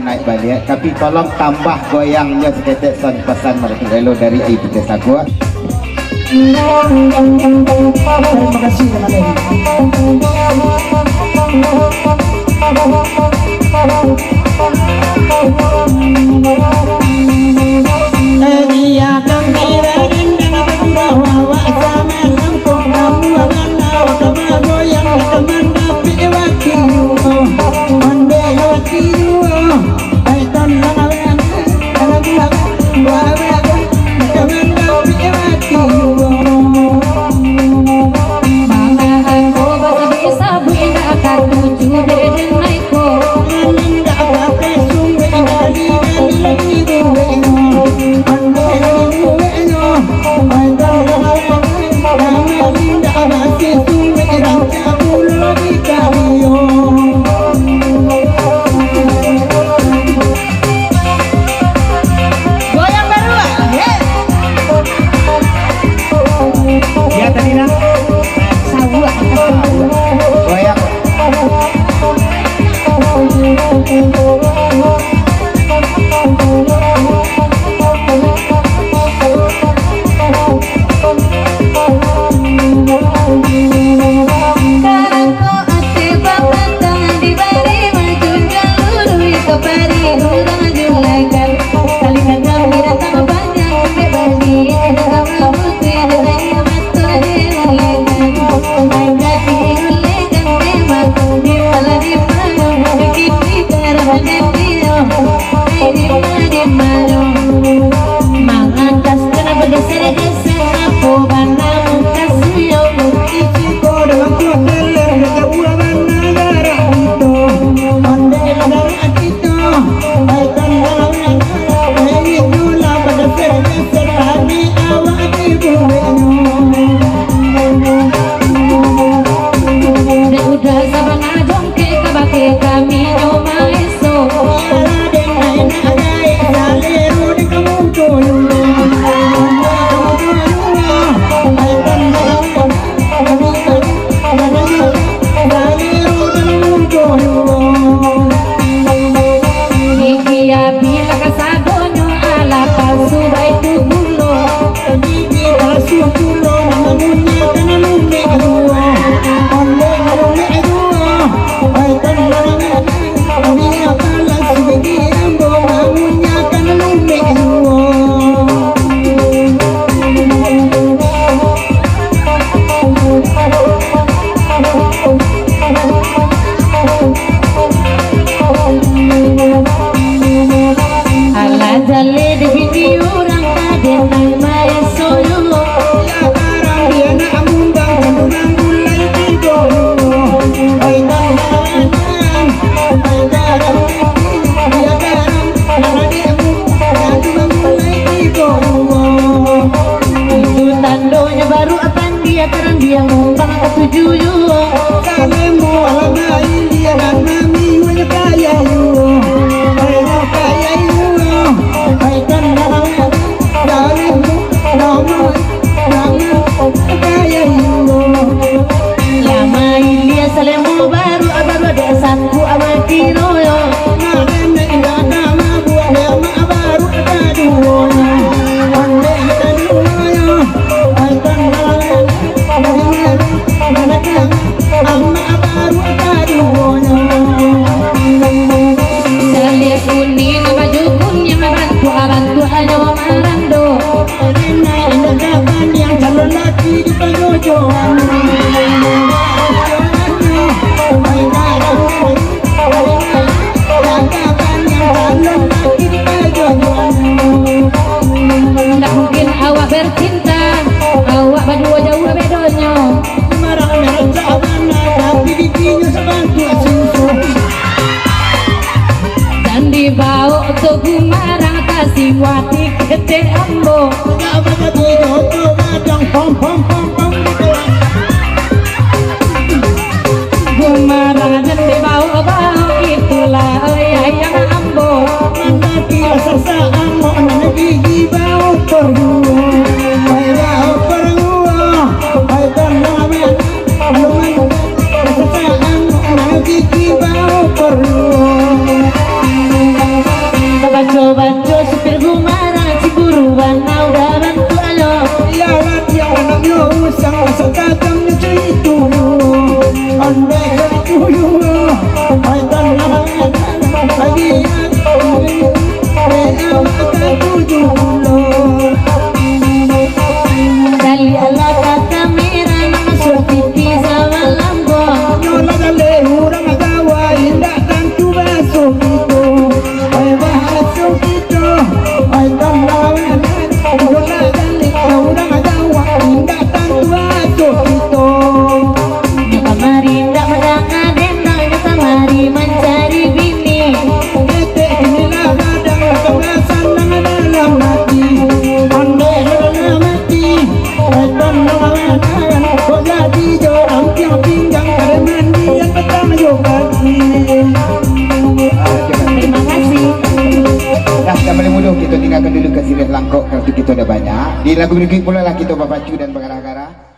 naik balik, tapi tolong tambah goyangnya seketek son pesan mereka dari Ibu Desa gua. Terima kasih Udah sabana jongke kabake kami nyoba eso juju Kalemu alana ilia dan mami wanya kaya yu. Wanya kaya yu. Hai kan kalemu nama kaya yu. lama ilia salemu baru baru desaku amati royo Nana indah nama buah nama baru kaduo. Ande kaduo. Hai kan amma baru kaduo. Salia kuning baju kuning bantu bantu ayo marando Rena indah kapan yang calon laki di pengojoan. tak mungkin awak bercinta awak berdua jauh bedanya dan dibawa ke gumarang kasih wati kete ambo gumarang dan dibawa bawa itulah yang ambo baca-baca supir gumarang si buruan udah bantu alo dali ala kata merah nama surti sama lambo kamari ndak mendengar dendang kamari mencari bini terima kasih. Dah, dah boleh mudah kita tinggalkan dulu ke sirih langkok kerana kita dah banyak. Di lagu berikut pula lah kita berpacu dan bergarah-garah.